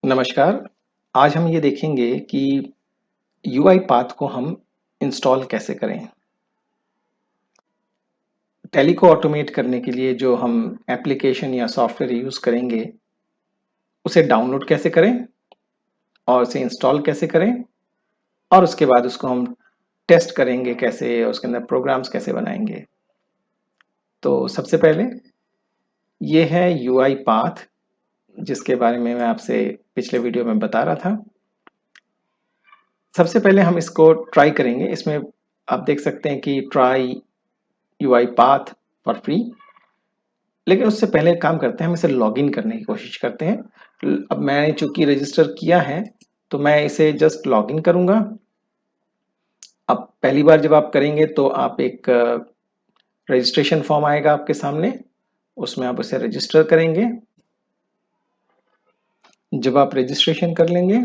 नमस्कार। आज हम ये देखेंगे कि यूआई पाथ को हम इंस्टॉल कैसे करें। टैली को ऑटोमेट करने के लिए जो हम एप्लीकेशन या सॉफ्टवेयर यूज़ करेंगे, उसे डाउनलोड कैसे करें और उसे इंस्टॉल कैसे करें और उसके बाद उसको हम टेस्ट करेंगे कैसे, उसके अंदर प्रोग्राम्स कैसे बनाएंगे। तो सबसे पहले ये है यूआई पाथ, जिसके बारे में मैं आपसे पिछले वीडियो में बता रहा था। सबसे पहले हम इसको ट्राई करेंगे। इसमें आप देख सकते हैं कि try UI path for free. लेकिन उससे पहले एक काम करते हैं, हम इसे लॉगिन करने की कोशिश करते हैं। अब मैंने चूंकि रजिस्टर किया है, तो मैं इसे जस्ट लॉगिन करूंगा। अब पहली बार जब आप करेंगे तो आप एक रजिस्ट्रेशन फॉर्म आएगा आपके सामने, उसमें आप उसे रजिस्टर करेंगे। जब आप रजिस्ट्रेशन कर लेंगे,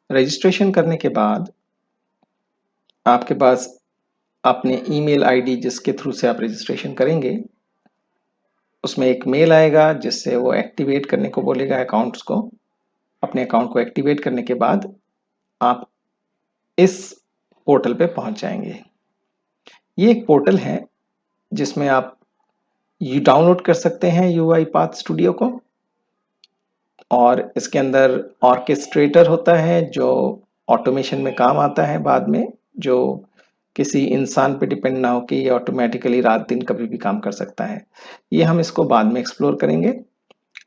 रजिस्ट्रेशन करने के बाद आपके पास अपने ईमेल आईडी जिसके थ्रू से आप रजिस्ट्रेशन करेंगे, उसमें एक मेल आएगा जिससे वो एक्टिवेट करने को बोलेगा अकाउंट्स को। अपने अकाउंट को एक्टिवेट करने के बाद आप इस पोर्टल पे पहुंच जाएंगे। ये एक पोर्टल है जिसमें आप ये डाउनलोड कर सकते हैं यूआई पाथ स्टूडियो को, और इसके अंदर ऑर्केस्ट्रेटर होता है जो ऑटोमेशन में काम आता है बाद में, जो किसी इंसान पे डिपेंड ना हो कि ये ऑटोमेटिकली रात दिन कभी भी काम कर सकता है। ये हम इसको बाद में एक्सप्लोर करेंगे।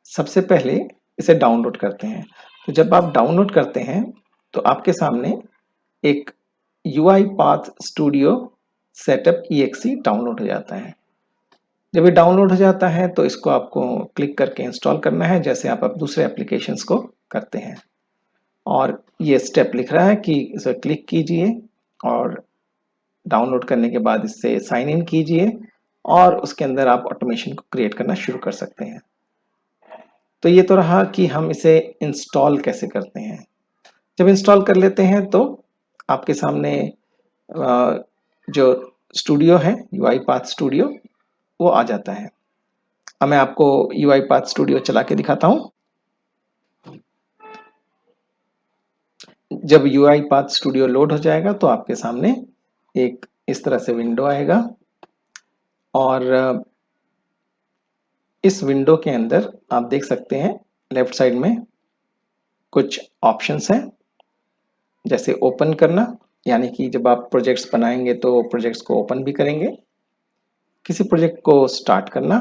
सबसे पहले इसे डाउनलोड करते हैं। तो जब आप डाउनलोड करते हैं तो आपके सामने एक UI path studio setup EXE download हो जाता है। जब ये डाउनलोड हो जाता है तो इसको आपको क्लिक करके इंस्टॉल करना है, जैसे आप अब दूसरे एप्लीकेशंस को करते हैं। और ये स्टेप लिख रहा है कि इसे क्लिक कीजिए और डाउनलोड करने के बाद इससे साइन इन कीजिए, और उसके अंदर आप ऑटोमेशन को क्रिएट करना शुरू कर सकते हैं। तो ये तो रहा कि हम इसे इंस्टॉल कैसे करते हैं। जब इंस्टॉल कर लेते हैं तो आपके सामने जो स्टूडियो है यूआई पाथ स्टूडियो, वो आ जाता है। अब मैं आपको यूआई पाथ स्टूडियो चला के दिखाता हूँ। जब यूआई पाथ स्टूडियो लोड हो जाएगा तो आपके सामने एक इस तरह से विंडो आएगा, और इस विंडो के अंदर आप देख सकते हैं लेफ्ट साइड में कुछ ऑप्शंस हैं, जैसे ओपन करना, यानी कि जब आप प्रोजेक्ट्स बनाएंगे तो प्रोजेक्ट्स को ओपन भी करेंगे। किसी प्रोजेक्ट को स्टार्ट करना,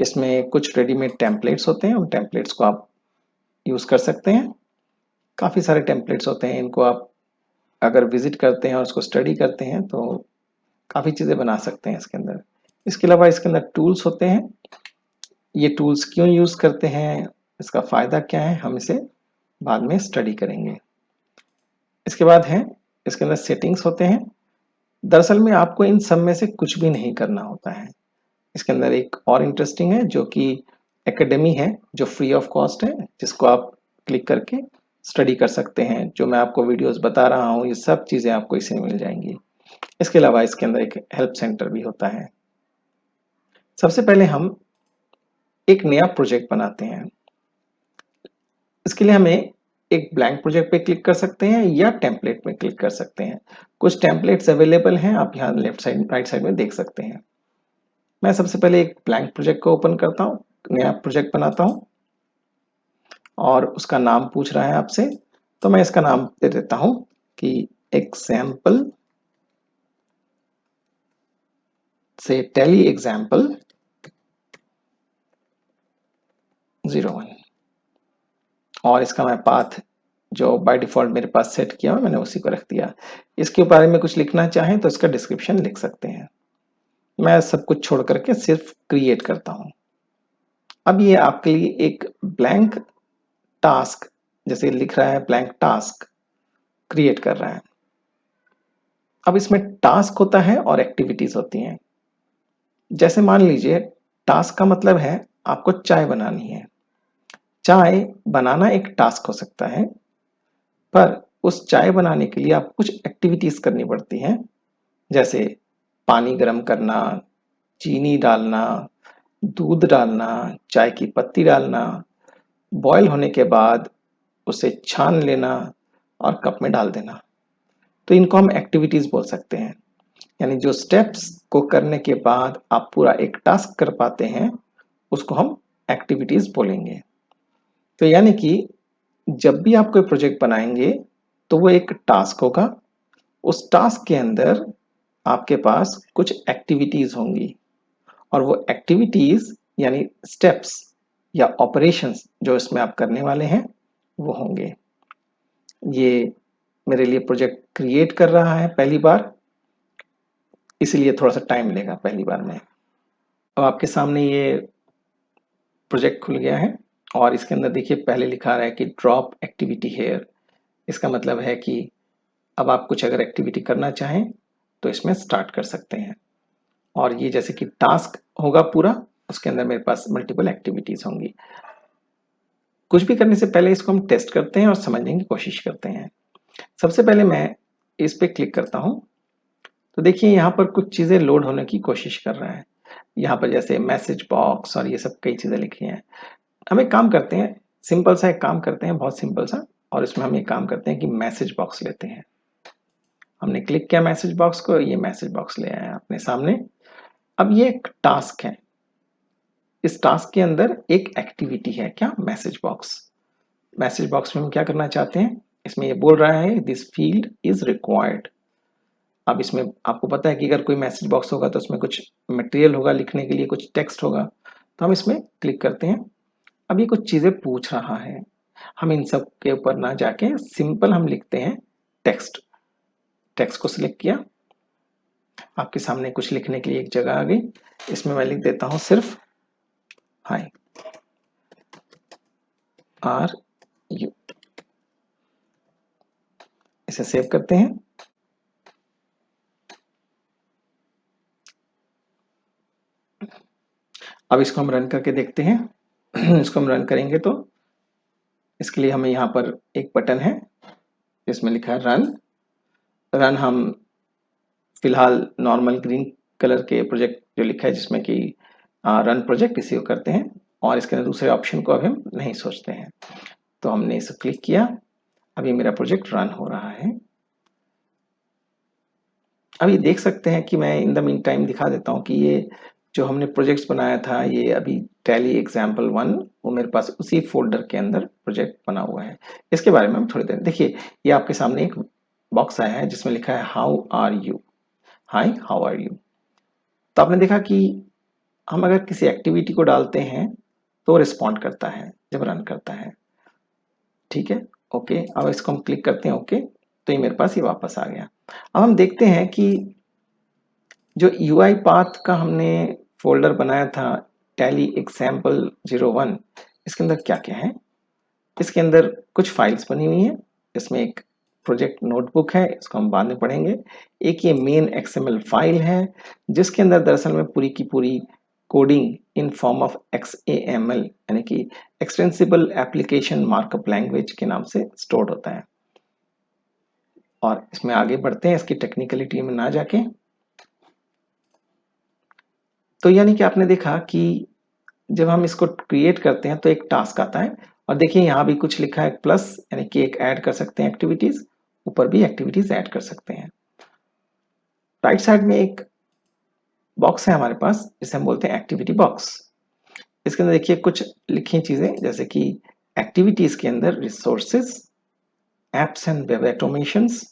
इसमें कुछ रेडीमेड टेम्पलेट्स होते हैं, उन टेम्पलेट्स को आप यूज़ कर सकते हैं। काफ़ी सारे टेम्पलेट्स होते हैं, इनको आप अगर विजिट करते हैं और उसको स्टडी करते हैं तो काफ़ी चीज़ें बना सकते हैं इसके अंदर। इसके अलावा इसके अंदर टूल्स होते हैं। ये टूल्स क्यों यूज़ करते हैं, इसका फ़ायदा क्या है, हम इसे बाद में स्टडी करेंगे। इसके बाद है इसके अंदर सेटिंग्स होते हैं। दरअसल में आपको इन सब में से कुछ भी नहीं करना होता है। इसके अंदर एक और इंटरेस्टिंग है जो कि एकेडमी है, जो फ्री ऑफ कॉस्ट है, जिसको आप क्लिक करके स्टडी कर सकते हैं। जो मैं आपको वीडियोस बता रहा हूँ ये सब चीज़ें आपको इसे मिल जाएंगी। इसके अलावा इसके अंदर एक हेल्प सेंटर भी होता है। सबसे पहले हम एक नया प्रोजेक्ट बनाते हैं। इसके लिए हमें एक ब्लैंक प्रोजेक्ट पे क्लिक कर सकते हैं या टेम्पलेट पे क्लिक कर सकते हैं। कुछ टेम्पलेट्स अवेलेबल हैं, आप यहाँ लेफ्ट साइड राइट साइड में देख सकते हैं। मैं सबसे पहले एक ब्लैंक प्रोजेक्ट को ओपन करता हूँ, नया प्रोजेक्ट बनाता हूँ, और उसका नाम पूछ रहा है आपसे, तो मैं इसका नाम दे देता हूँ कि एग्जाम्पल से टेली एग्जाम्पल 01, और इसका मैं पाथ जो बाय डिफॉल्ट मेरे पास सेट किया हुआ मैंने उसी को रख दिया। इसके बारे में कुछ लिखना चाहें तो इसका डिस्क्रिप्शन लिख सकते हैं। मैं सब कुछ छोड़ करके सिर्फ क्रिएट करता हूँ। अब ये आपके लिए एक ब्लैंक टास्क, जैसे लिख रहा है ब्लैंक टास्क, क्रिएट कर रहा है। अब इसमें टास्क होता है और एक्टिविटीज होती हैं। जैसे मान लीजिए टास्क का मतलब है आपको चाय बनानी है। चाय बनाना एक टास्क हो सकता है, पर उस चाय बनाने के लिए आपको कुछ एक्टिविटीज करनी पड़ती हैं, जैसे पानी गर्म करना, चीनी डालना, दूध डालना, चाय की पत्ती डालना, बॉयल होने के बाद उसे छान लेना और कप में डाल देना। तो इनको हम एक्टिविटीज बोल सकते हैं। यानी जो स्टेप्स को करने के बाद आप पूरा एक टास्क कर पाते हैं उसको हम एक्टिविटीज बोलेंगे। तो यानी कि जब भी आप कोई प्रोजेक्ट बनाएंगे तो वो एक टास्क होगा। उस टास्क के अंदर आपके पास कुछ एक्टिविटीज होंगी और वो एक्टिविटीज यानी स्टेप्स या ऑपरेशंस जो इसमें आप करने वाले हैं वो होंगे। ये मेरे लिए प्रोजेक्ट क्रिएट कर रहा है पहली बार, इसलिए थोड़ा सा टाइम लेगा पहली बार में। अब आपके सामने ये प्रोजेक्ट खुल गया है और इसके अंदर देखिए पहले लिखा रहा है कि ड्रॉप एक्टिविटी हेयर। इसका मतलब है कि अब आप कुछ अगर एक्टिविटी करना चाहें तो इसमें स्टार्ट कर सकते हैं। और ये जैसे कि टास्क होगा पूरा, उसके अंदर मेरे पास मल्टीपल एक्टिविटीज होंगी। कुछ भी करने से पहले इसको हम टेस्ट करते हैं और समझने की कोशिश करते हैं। सबसे पहले मैं इस पे क्लिक करता हूं तो देखिए यहाँ पर कुछ चीजें लोड होने की कोशिश कर रहा है। यहाँ पर जैसे मैसेज बॉक्स और ये सब कई चीजें लिखी हैं। हम एक काम करते हैं, सिंपल सा एक काम करते हैं, बहुत सिंपल सा, और इसमें हम एक काम करते हैं कि मैसेज बॉक्स लेते हैं। हमने क्लिक किया मैसेज बॉक्स को, ये मैसेज बॉक्स ले आया अपने सामने। अब ये एक टास्क है, इस टास्क के अंदर एक एक्टिविटी है, क्या, मैसेज बॉक्स। मैसेज बॉक्स में हम क्या करना चाहते हैं, इसमें ये बोल रहा है दिस फील्ड इज रिक्वायर्ड। अब इसमें आपको पता है कि अगर कोई मैसेज बॉक्स होगा तो उसमें कुछ मटेरियल होगा, लिखने के लिए कुछ टेक्स्ट होगा। तो हम इसमें क्लिक करते हैं। अब ये कुछ चीजें पूछ रहा है, हम इन सब के ऊपर ना जाके सिंपल हम लिखते हैं टेक्स्ट। टेक्स्ट को सिलेक्ट किया, आपके सामने कुछ लिखने के लिए एक जगह आ गई। इसमें मैं लिख देता हूं सिर्फ हाय आर यू। इसे सेव करते हैं। अब इसको हम रन करके देखते हैं। इसको हम रन करेंगे तो इसके लिए हमें यहाँ पर एक बटन है जिसमें लिखा है रन। रन हम फिलहाल नॉर्मल ग्रीन कलर के प्रोजेक्ट जो लिखा है जिसमें कि रन प्रोजेक्ट, इसी को करते हैं और इसके अंदर दूसरे ऑप्शन को अभी हम नहीं सोचते हैं। तो हमने इसे क्लिक किया, अभी मेरा प्रोजेक्ट रन हो रहा है। अभी देख सकते हैं कि मैं इन द मीन टाइम दिखा देता हूँ कि ये जो हमने प्रोजेक्ट्स बनाया था, ये अभी टैली एग्जाम्पल 1 वो मेरे पास उसी फोल्डर के अंदर प्रोजेक्ट बना हुआ है। इसके बारे में हम थोड़ी देर देखिए, ये आपके सामने एक बॉक्स आया है जिसमें लिखा है how are you, hi how are you. तो आपने देखा कि हम अगर किसी एक्टिविटी को डालते हैं तो रिस्पॉन्ड करता है जब रन करता है। ठीक है, ओके। अब इसको हम क्लिक करते हैं ओके, तो ये मेरे पास ये वापस आ गया। अब हम देखते हैं कि जो यूआई पाथ का हमने फोल्डर बनाया था टैली एग्जाम्पल 01, इसके अंदर क्या क्या है। इसके अंदर कुछ फाइल्स बनी हुई हैं। इसमें एक प्रोजेक्ट नोटबुक है, इसको हम बाद में पढ़ेंगे। एक ये मेन एक्सएमएल फाइल है जिसके अंदर दरअसल में पूरी की पूरी coding in form of XAML यानी कि एक्सटेंसिबल एप्लीकेशन मार्कअप लैंग्वेज के नाम से स्टोर्ड होता है। और इसमें आगे बढ़ते हैं, इसकी टेक्निकलिटी में ना जाके। तो यानी कि आपने देखा कि जब हम इसको क्रिएट करते हैं तो एक टास्क आता है और देखिए यहाँ भी कुछ लिखा है प्लस, यानी कि एक ऐड कर सकते हैं एक्टिविटीज, ऊपर भी एक्टिविटीज ऐड कर सकते हैं। राइट साइड में एक बॉक्स है हमारे पास जिसे हम बोलते हैं एक्टिविटी बॉक्स। इसके अंदर देखिए कुछ लिखी चीजें जैसे कि एक्टिविटीज के अंदर resources, apps and web automations,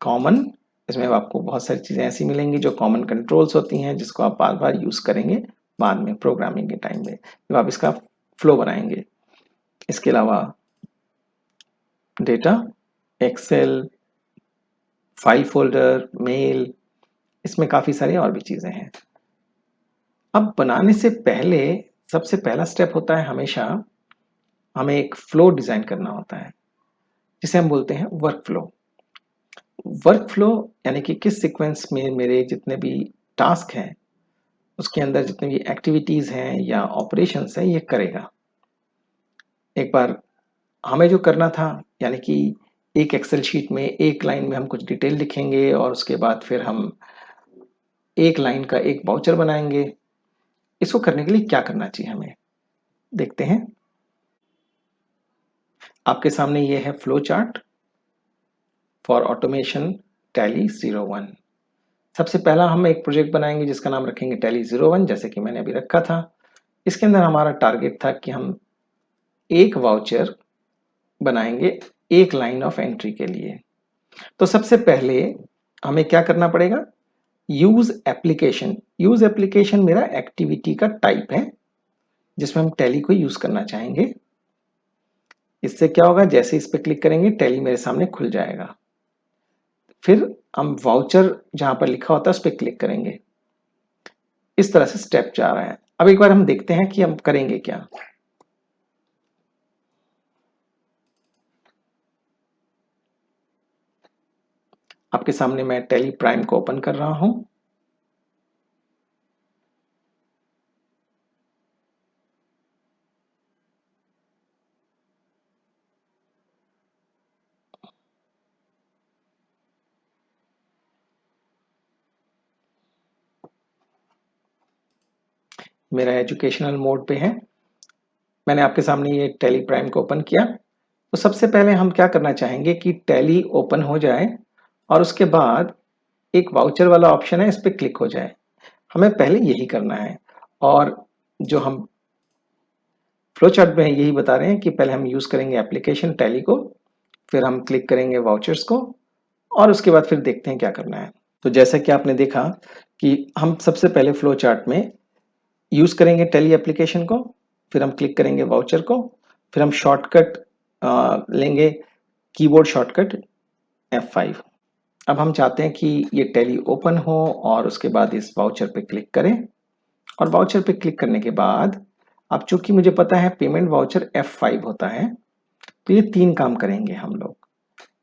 common. इसमें आपको बहुत सारी चीजें ऐसी मिलेंगी जो कॉमन कंट्रोल्स होती हैं जिसको आप बार बार यूज करेंगे बाद में प्रोग्रामिंग के टाइम में जब आप इसका फ्लो बनाएंगे। इसके अलावा data, Excel, file folder, mail, इसमें काफी सारी और भी चीजें हैं। अब बनाने से पहले सबसे पहला स्टेप होता है हमेशा हमें एक फ्लो डिजाइन करना होता है जिसे हम बोलते हैं वर्क फ्लो। वर्क फ्लो यानी कि किस सीक्वेंस में मेरे जितने भी टास्क हैं उसके अंदर जितने भी एक्टिविटीज हैं या ऑपरेशंस हैं ये करेगा। एक बार हमें जो करना था यानी कि एक एक्सेल शीट में एक लाइन में हम कुछ डिटेल लिखेंगे और उसके बाद फिर हम एक लाइन का एक वाउचर बनाएंगे। इसको करने के लिए क्या करना चाहिए हमें देखते हैं। आपके सामने ये है flow chart for automation tally 01। सबसे पहला हम एक प्रोजेक्ट बनाएंगे जिसका नाम रखेंगे टैली 01, जैसे कि मैंने अभी रखा था। इसके अंदर हमारा टारगेट था कि हम एक वाउचर बनाएंगे एक लाइन ऑफ एंट्री के लिए। तो सबसे पहले हमें क्या करना पड़ेगा, यूज एप्लीकेशन। यूज एप्लीकेशन मेरा एक्टिविटी का टाइप है जिसमें हम टैली को यूज करना चाहेंगे। इससे क्या होगा, जैसे इस पे क्लिक करेंगे टैली मेरे सामने खुल जाएगा। फिर हम वाउचर जहां पर लिखा होता है उस पर क्लिक करेंगे। इस तरह से स्टेप जा रहा है। अब एक बार हम देखते हैं कि हम करेंगे क्या। आपके सामने मैं टैली प्राइम को ओपन कर रहा हूं। मेरा एजुकेशनल मोड पे है। मैंने आपके सामने ये टैली प्राइम को ओपन किया। तो सबसे पहले हम क्या करना चाहेंगे कि टैली ओपन हो जाए और उसके बाद एक वाउचर वाला ऑप्शन है, इस पर क्लिक हो जाए। हमें पहले यही करना है। और जो हम फ्लो चार्ट में यही बता रहे हैं कि पहले हम यूज करेंगे एप्लीकेशन टैली को, फिर हम क्लिक करेंगे वाउचर्स को, और उसके बाद फिर देखते हैं क्या करना है। तो जैसा कि आपने देखा कि हम सबसे पहले फ्लो चार्ट में यूज करेंगे टैली एप्लीकेशन को, फिर हम क्लिक करेंगे वाउचर को, फिर हम शॉर्टकट लेंगे, कीबोर्ड शॉर्टकट F5। अब हम चाहते हैं कि ये टैली ओपन हो और उसके बाद इस वाउचर पे क्लिक करें। और वाउचर पे क्लिक करने के बाद अब चूंकि मुझे पता है पेमेंट वाउचर F5 होता है, तो ये 3 काम करेंगे हम लोग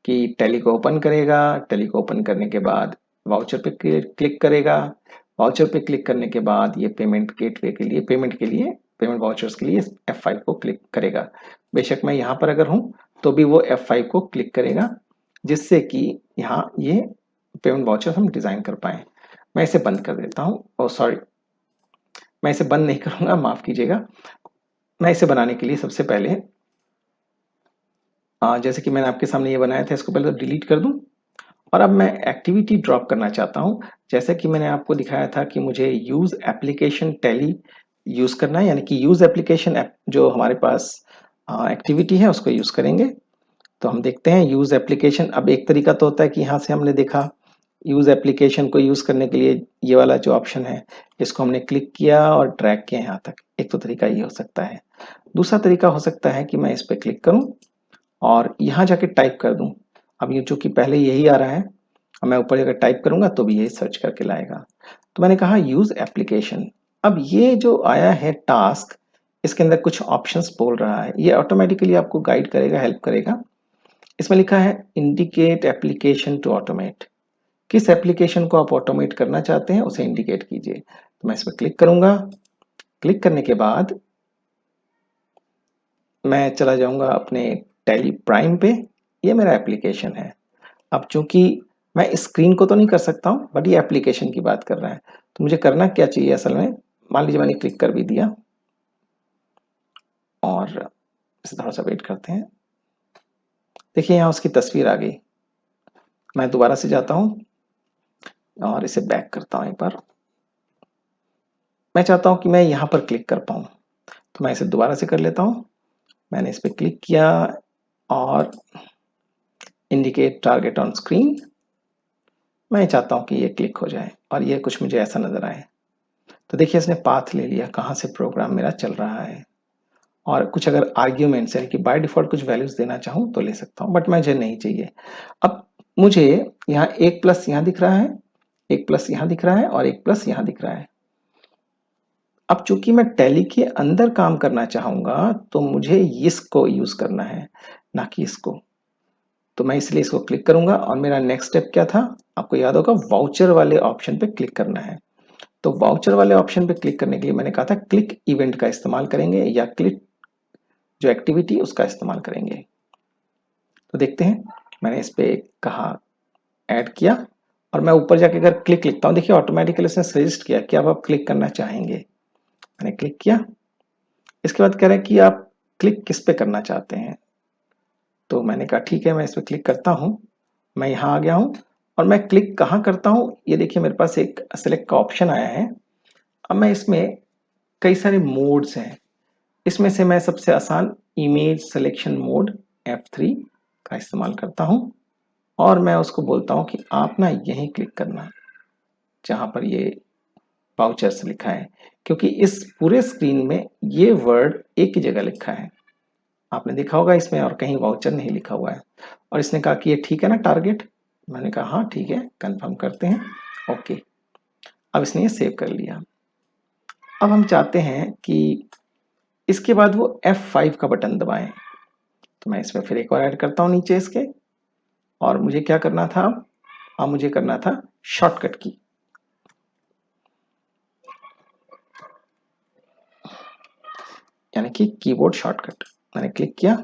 कि टैली को ओपन करेगा, टैली को ओपन करने के बाद वाउचर पे क्लिक करेगा, वाउचर पे क्लिक करने के बाद ये पेमेंट गेटवे के लिए पेमेंट वाउचर्स के लिए F5 को क्लिक करेगा। बेशक मैं यहाँ पर अगर हूँ तो भी वो F5 को क्लिक करेगा, जिससे कि यहाँ ये पेमेंट वाउचर हम डिजाइन कर पाए। मैं इसे बंद कर देता हूँ। ओ सॉरी, मैं इसे बंद नहीं करूंगा, माफ कीजिएगा। मैं इसे बनाने के लिए सबसे पहले जैसे कि मैंने आपके सामने ये बनाया था, इसको पहले तो डिलीट कर दूं। और अब मैं एक्टिविटी ड्रॉप करना चाहता हूं। जैसे कि मैंने आपको दिखाया था कि मुझे यूज एप्लीकेशन टैली यूज करना है, यानी कि यूज एप्लीकेशन जो हमारे पास एक्टिविटी है उसको यूज करेंगे। तो हम देखते हैं यूज एप्लीकेशन। अब एक तरीका तो होता है कि यहाँ से हमने देखा यूज एप्लीकेशन को यूज करने के लिए ये वाला जो ऑप्शन है इसको हमने क्लिक किया और ड्रैग किया यहाँ तक। एक तो तरीका ये हो सकता है। दूसरा तरीका हो सकता है कि मैं इस पर क्लिक करूं और यहाँ जाके टाइप कर दूं। अब ये चूंकि पहले यही आ रहा है, अब मैं ऊपर जाकर टाइप करूंगा तो भी यही सर्च करके लाएगा। तो मैंने कहा यूज एप्लीकेशन। अब ये जो आया है टास्क, इसके अंदर कुछ ऑप्शंस बोल रहा है, ये ऑटोमेटिकली आपको गाइड करेगा, हेल्प करेगा। इसमें लिखा है इंडिकेट एप्लीकेशन टू ऑटोमेट। किस एप्लीकेशन को आप ऑटोमेट करना चाहते हैं उसे इंडिकेट कीजिए। तो मैं इस पर क्लिक करूंगा। क्लिक करने के बाद मैं चला जाऊंगा अपने टैली प्राइम पे। ये मेरा एप्लीकेशन है। अब चूंकि मैं स्क्रीन को तो नहीं कर सकता हूँ, बट ये एप्लीकेशन की बात कर रहा है। तो मुझे करना क्या चाहिए असल में, मान लीजिए मैंने क्लिक कर भी दिया और इसे थोड़ा सा वेट करते हैं। देखिए यहाँ उसकी तस्वीर आ गई। मैं दोबारा से जाता हूँ और इसे बैक करता हूँ एक बार। मैं चाहता हूँ कि मैं यहाँ पर क्लिक कर पाऊँ, तो मैं इसे दोबारा से कर लेता हूँ। मैंने इस पर क्लिक किया और इंडिकेट टारगेट ऑन स्क्रीन। मैं चाहता हूँ कि ये क्लिक हो जाए और ये कुछ मुझे ऐसा नजर आए। तो देखिए इसने पाथ ले लिया कहाँ से प्रोग्राम मेरा चल रहा है। और कुछ अगर आर्ग्यूमेंट्स है कि बाय डिफॉल्ट कुछ वैल्यूज देना चाहूँ तो ले सकता हूँ, बट मुझे नहीं चाहिए। अब मुझे यहाँ एक प्लस यहाँ दिख रहा है, एक प्लस यहाँ दिख रहा है और एक प्लस यहाँ दिख रहा है। अब चूंकि मैं टैली के अंदर काम करना चाहूंगा तो मुझे इसको यूज करना है, ना कि इसको। तो मैं इसलिए इसको क्लिक करूंगा और मेरा नेक्स्ट स्टेप क्या था, आपको याद होगा, वाउचर वाले ऑप्शन पे क्लिक करना है। तो वाउचर वाले ऑप्शन पे क्लिक करने के लिए मैंने कहा था क्लिक इवेंट का इस्तेमाल करेंगे या क्लिक जो एक्टिविटी उसका इस्तेमाल करेंगे। तो देखते हैं, मैंने इस पे कहा ऐड किया और मैं ऊपर जाके अगर क्लिक लिखता हूँ, देखिए ऑटोमेटिकली उसने सजेस्ट किया कि अब आप क्लिक करना चाहेंगे। मैंने क्लिक किया। इसके बाद कह रहा है कि आप क्लिक किस पे करना चाहते हैं। तो मैंने कहा ठीक है, मैं इस पर क्लिक करता हूँ। मैं यहाँ आ गया हूँ और मैं क्लिक कहाँ करता हूँ, ये देखिए मेरे पास एक सेलेक्ट का ऑप्शन आया है। अब मैं इसमें कई सारे मोड्स हैं, इसमें से मैं सबसे आसान इमेज सिलेक्शन मोड F3 का इस्तेमाल करता हूँ और मैं उसको बोलता हूँ कि आप ना यहीं क्लिक करना जहाँ पर ये वाउचर्स लिखा है, क्योंकि इस पूरे स्क्रीन में ये वर्ड एक ही जगह लिखा है। आपने देखा होगा इसमें और कहीं वाउचर नहीं लिखा हुआ है। और इसने कहा कि ये ठीक है ना टारगेट, मैंने कहा हाँ ठीक है, कंफर्म करते हैं, ओके। अब इसने ये सेव कर लिया। अब हम चाहते हैं कि इसके बाद वो F5 का बटन दबाएं, तो मैं इसमें फिर एक और ऐड करता हूँ नीचे इसके। और मुझे क्या करना था, अब मुझे करना था शॉर्टकट की, यानी कि कीबोर्ड शॉर्टकट। मैंने क्लिक किया,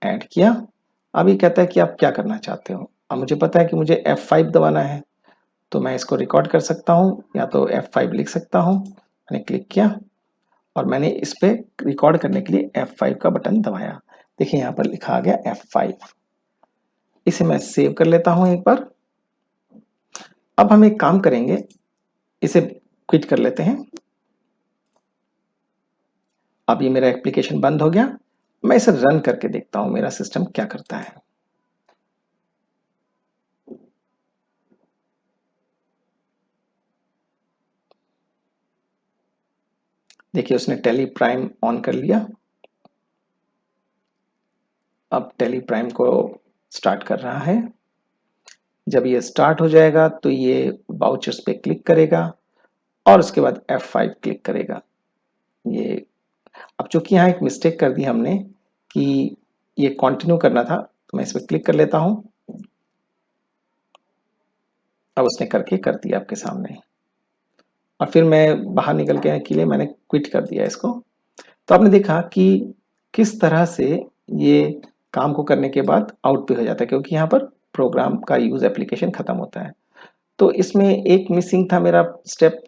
ऐड किया। अब ये कहता है कि आप क्या करना चाहते हो। अब मुझे पता है कि मुझे F5 दबाना है, तो मैं इसको रिकॉर्ड कर सकता हूँ या तो F5 लिख सकता हूँ। मैंने क्लिक किया और मैंने इस पे रिकॉर्ड करने के लिए F5 का बटन दबाया। देखिए यहाँ पर लिखा आ गया F5। इसे मैं सेव कर लेता हूँ एक बार। अब हम एक काम करेंगे, इसे क्विट कर लेते हैं। अब ये मेरा एप्लीकेशन बंद हो गया। मैं इसे रन करके देखता हूँ मेरा सिस्टम क्या करता है। देखिए उसने टेली प्राइम ऑन कर लिया। अब टेली प्राइम को स्टार्ट कर रहा है। जब ये स्टार्ट हो जाएगा तो ये वाउचर्स पे क्लिक करेगा और उसके बाद F5 क्लिक करेगा। ये अब चूंकि यहाँ एक मिस्टेक कर दी हमने कि ये कंटिन्यू करना था, तो मैं इस पर क्लिक कर लेता हूँ। अब उसने करके कर दिया आपके सामने। और फिर मैं बाहर निकल के लिए मैंने क्विट कर दिया इसको। तो आपने देखा कि किस तरह से ये काम को करने के बाद आउट पे हो जाता है, क्योंकि यहाँ पर प्रोग्राम का यूज एप्लीकेशन खत्म होता है। तो इसमें एक मिसिंग था मेरा स्टेप।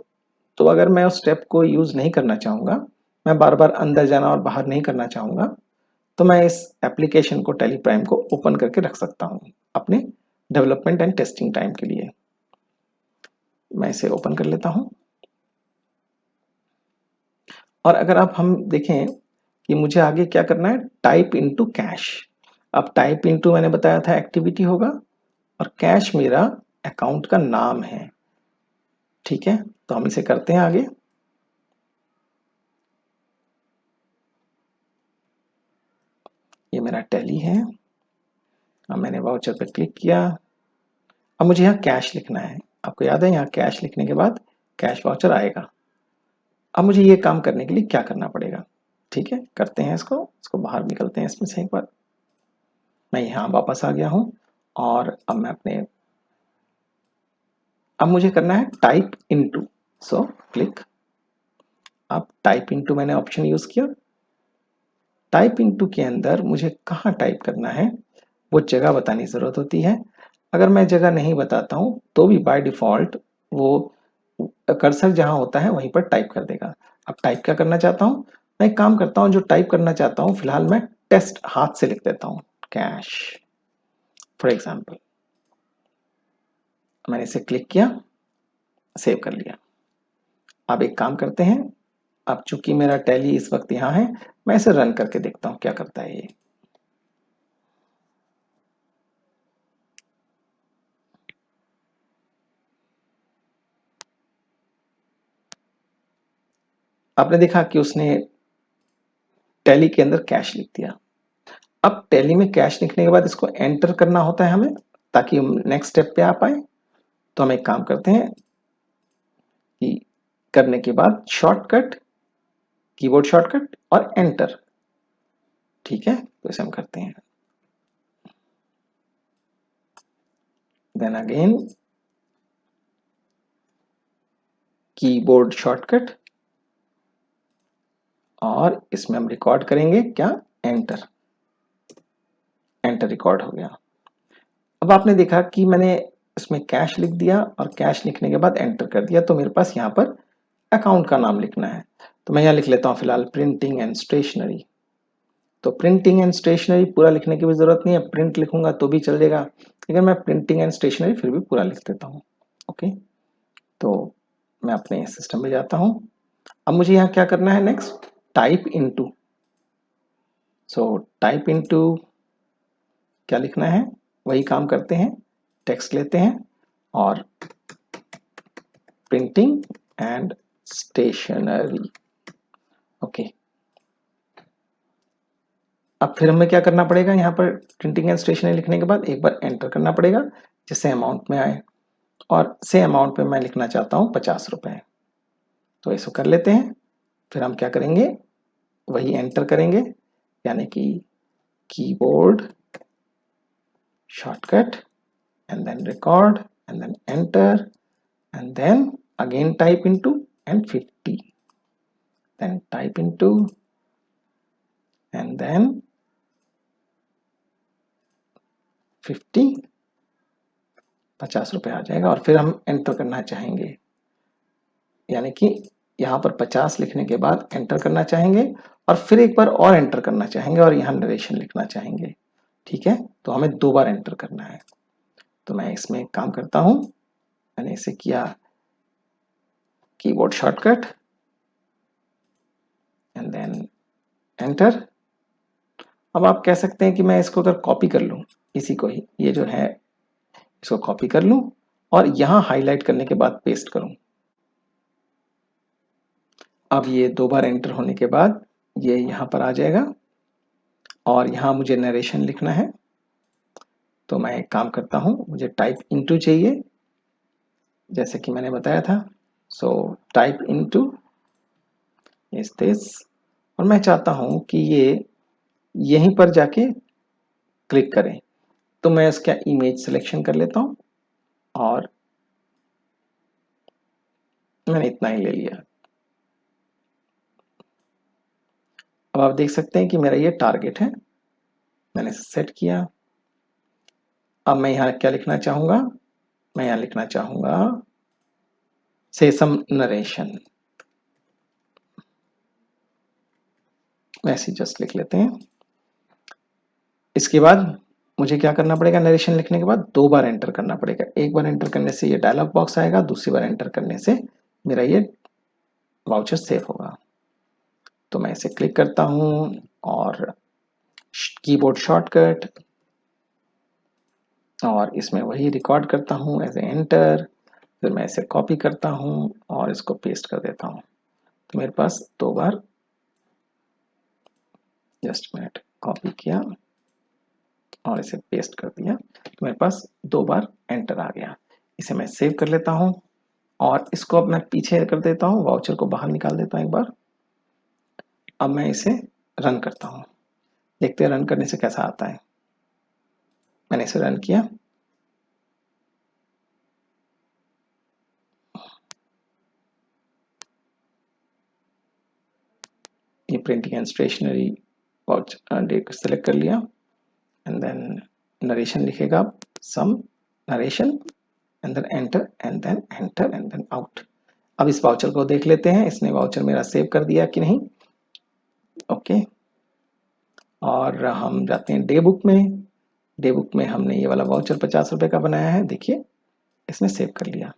तो अगर मैं उस स्टेप को यूज नहीं करना चाहूँगा, मैं बार बार अंदर जाना और बाहर नहीं करना चाहूँगा, तो मैं इस एप्लीकेशन को टेली प्राइम को ओपन करके रख सकता हूँ अपने डेवलपमेंट एंड टेस्टिंग टाइम के लिए। मैं इसे ओपन कर लेता हूँ। और अगर आप हम देखें कि मुझे आगे क्या करना है, टाइप इनटू कैश। अब टाइप इनटू मैंने बताया था एक्टिविटी होगा और कैश मेरा अकाउंट का नाम है। ठीक है, तो हम इसे करते हैं आगे। ये मेरा टैली है। अब मैंने वाउचर पर क्लिक किया। अब मुझे यहाँ कैश लिखना है। आपको याद है यहाँ कैश लिखने के बाद कैश वाउचर आएगा। अब मुझे ये काम करने के लिए क्या करना पड़ेगा, ठीक है करते हैं इसको बाहर निकलते हैं इसमें से एक बार। मैं यहाँ वापस आ गया हूँ और अब मैं अब मुझे करना है टाइप इनटू। So click. अब टाइप इनटू मैंने ऑप्शन यूज किया। टाइप इनटू के अंदर मुझे कहाँ टाइप करना है वो जगह बताने की जरूरत होती है। अगर मैं जगह नहीं बताता हूँ तो भी बाय डिफॉल्ट वो कर्सर जहां होता है वहीं पर टाइप कर देगा। अब टाइप क्या करना चाहता हूँ, मैं एक काम करता हूँ, जो टाइप करना चाहता हूँ फिलहाल मैं टेस्ट हाथ से लिख देता हूँ, कैश फॉर एग्जाम्पल। मैंने इसे क्लिक किया, सेव कर लिया। अब एक काम करते हैं, अब चूंकि मेरा टैली इस वक्त यहाँ है, मैं इसे रन करके देखता हूँ क्या करता है ये। आपने देखा कि उसने टैली के अंदर कैश लिख दिया। अब टैली में कैश लिखने के बाद इसको एंटर करना होता है हमें, ताकि हम नेक्स्ट स्टेप पे आ पाए। तो हम एक काम करते हैं कि करने के बाद शॉर्टकट, कीबोर्ड शॉर्टकट और एंटर। ठीक है, तो इसे हम करते हैं। देन अगेन कीबोर्ड शॉर्टकट और इसमें हम रिकॉर्ड करेंगे क्या, एंटर। एंटर रिकॉर्ड हो गया। अब आपने देखा कि मैंने इसमें कैश लिख दिया और कैश लिखने के बाद एंटर कर दिया, तो मेरे पास यहाँ पर अकाउंट का नाम लिखना है। तो मैं यहाँ लिख लेता हूँ फिलहाल प्रिंटिंग एंड स्टेशनरी। तो प्रिंटिंग एंड स्टेशनरी पूरा लिखने की भी जरूरत नहीं है, प्रिंट लिखूंगा तो भी चल जाएगा, लेकिन मैं प्रिंटिंग एंड स्टेशनरी फिर भी पूरा लिख देता हूँ। ओके, तो मैं अपने सिस्टम में जाता हूँ। अब मुझे यहाँ क्या करना है, next type into. So type into क्या लिखना है, वही काम करते हैं, टेक्स्ट लेते हैं और प्रिंटिंग एंड स्टेशनरी। ओके, अब फिर हमें क्या करना पड़ेगा, यहाँ पर प्रिंटिंग एंड स्टेशनरी लिखने के बाद एक बार एंटर करना पड़ेगा जिससे अमाउंट में आए, और से अमाउंट पे मैं लिखना चाहता हूँ 50 रुपए। तो इसको कर लेते हैं। फिर हम क्या करेंगे, वही एंटर करेंगे, यानी कि keyboard shortcut and then record and then enter and then again type into and 50, then type into and then 50, 50 रुपए आ जाएगा। और फिर हम एंटर करना चाहेंगे, यानी कि यहाँ पर 50 लिखने के बाद एंटर करना चाहेंगे और फिर एक बार और एंटर करना चाहेंगे और यहाँ नरेशन लिखना चाहेंगे। ठीक है, तो हमें 2 बार एंटर करना है। तो मैं इसमें एक काम करता हूँ, मैंने इसे किया keyboard shortcut and then enter. अब आप कह सकते हैं कि मैं इसको अगर कॉपी कर लूं, इसी को ही, ये जो है इसको कॉपी कर लूं और यहां हाईलाइट करने के बाद पेस्ट करूं। अब ये 2 बार एंटर होने के बाद ये यहां पर आ जाएगा और यहां मुझे नरेशन लिखना है। तो मैं एक काम करता हूं, मुझे टाइप इनटू चाहिए जैसे कि मैंने बताया था। So type into is this, और मैं चाहता हूं कि ये यहीं पर जाके क्लिक करें। तो मैं इसका इमेज सिलेक्शन कर लेता हूं और मैंने इतना ही ले लिया। अब आप देख सकते हैं कि मेरा ये टारगेट है, मैंने इसे सेट किया। अब मैं यहाँ क्या लिखना चाहूंगा, मैं यहाँ लिखना चाहूंगा से सम नरेशन, वैसे जस्ट लिख लेते हैं। इसके बाद मुझे क्या करना पड़ेगा, नरेशन लिखने के बाद 2 बार एंटर करना पड़ेगा। एक बार एंटर करने से ये डायलॉग बॉक्स आएगा, दूसरी बार एंटर करने से मेरा ये वाउचर सेव होगा। तो मैं इसे क्लिक करता हूं और कीबोर्ड शॉर्टकट और इसमें वही रिकॉर्ड करता हूं एज ए एंटर। फिर मैं इसे कॉपी करता हूं और इसको पेस्ट कर देता हूं। तो मेरे पास 2 बार, जस्ट मिनट, कॉपी किया और इसे पेस्ट कर दिया, तो मेरे पास 2 बार एंटर आ गया। इसे मैं सेव कर लेता हूं और इसको अब मैं पीछे कर देता हूं, वाउचर को बाहर निकाल देता हूं एक बार। अब मैं इसे रन करता हूं, देखते हैं रन करने से कैसा आता है। मैंने इसे रन किया, ये printing and stationery voucher date select कर लिया एंड देन नरेशन लिखेगा, some narration and then enter and then enter and then out. अब इस वाउचर को देख लेते हैं, इसने वाउचर मेरा सेव कर दिया कि नहीं। ओके, और हम जाते हैं डे बुक में। डे बुक में हमने ये वाला वाउचर 50 रुपए का बनाया है, देखिए इसने सेव कर लिया।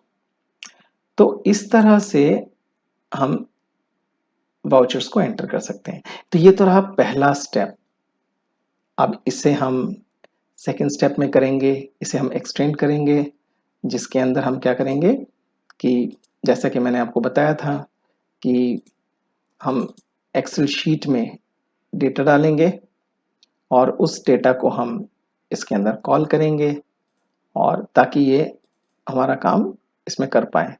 तो इस तरह से हम वाउचर्स को एंटर कर सकते हैं। तो ये तो रहा पहला स्टेप। अब इसे हम सेकेंड स्टेप में करेंगे, इसे हम एक्सटेंड करेंगे, जिसके अंदर हम क्या करेंगे कि जैसा कि मैंने आपको बताया था कि हम एक्सेल शीट में डेटा डालेंगे और उस डेटा को हम इसके अंदर कॉल करेंगे और ताकि ये हमारा काम इसमें कर पाए।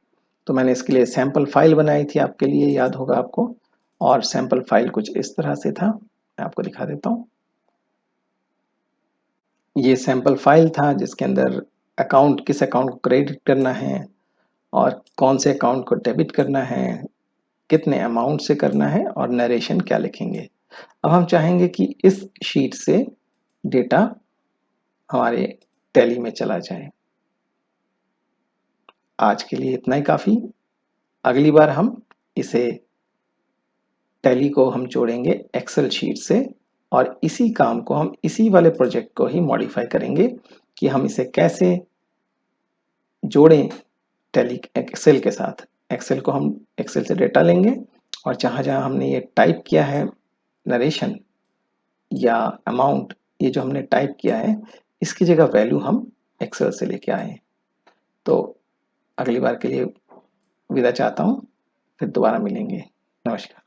तो मैंने इसके लिए सैंपल फाइल बनाई थी आपके लिए, याद होगा आपको, और सैंपल फाइल कुछ इस तरह से था, मैं आपको दिखा देता हूँ। ये सैंपल फाइल था जिसके अंदर अकाउंट, किस अकाउंट को क्रेडिट करना है और कौन से अकाउंट को डेबिट करना है, कितने अमाउंट से करना है और नरेशन क्या लिखेंगे। अब हम चाहेंगे कि इस शीट से डेटा हमारे टैली में चला जाए। आज के लिए इतना ही काफ़ी। अगली बार हम इसे टैली को हम जोड़ेंगे एक्सेल शीट से और इसी काम को हम इसी वाले प्रोजेक्ट को ही मॉडिफाई करेंगे कि हम इसे कैसे जोड़ें टैली एक्सेल के साथ। एक्सेल को हम एक्सेल से डेटा लेंगे और जहाँ जहाँ हमने ये टाइप किया है नरेशन या अमाउंट, ये जो हमने टाइप किया है इसकी जगह वैल्यू हम एक्सेल से लेके आए। तो अगली बार के लिए विदा चाहता हूँ, फिर दोबारा मिलेंगे। नमस्कार।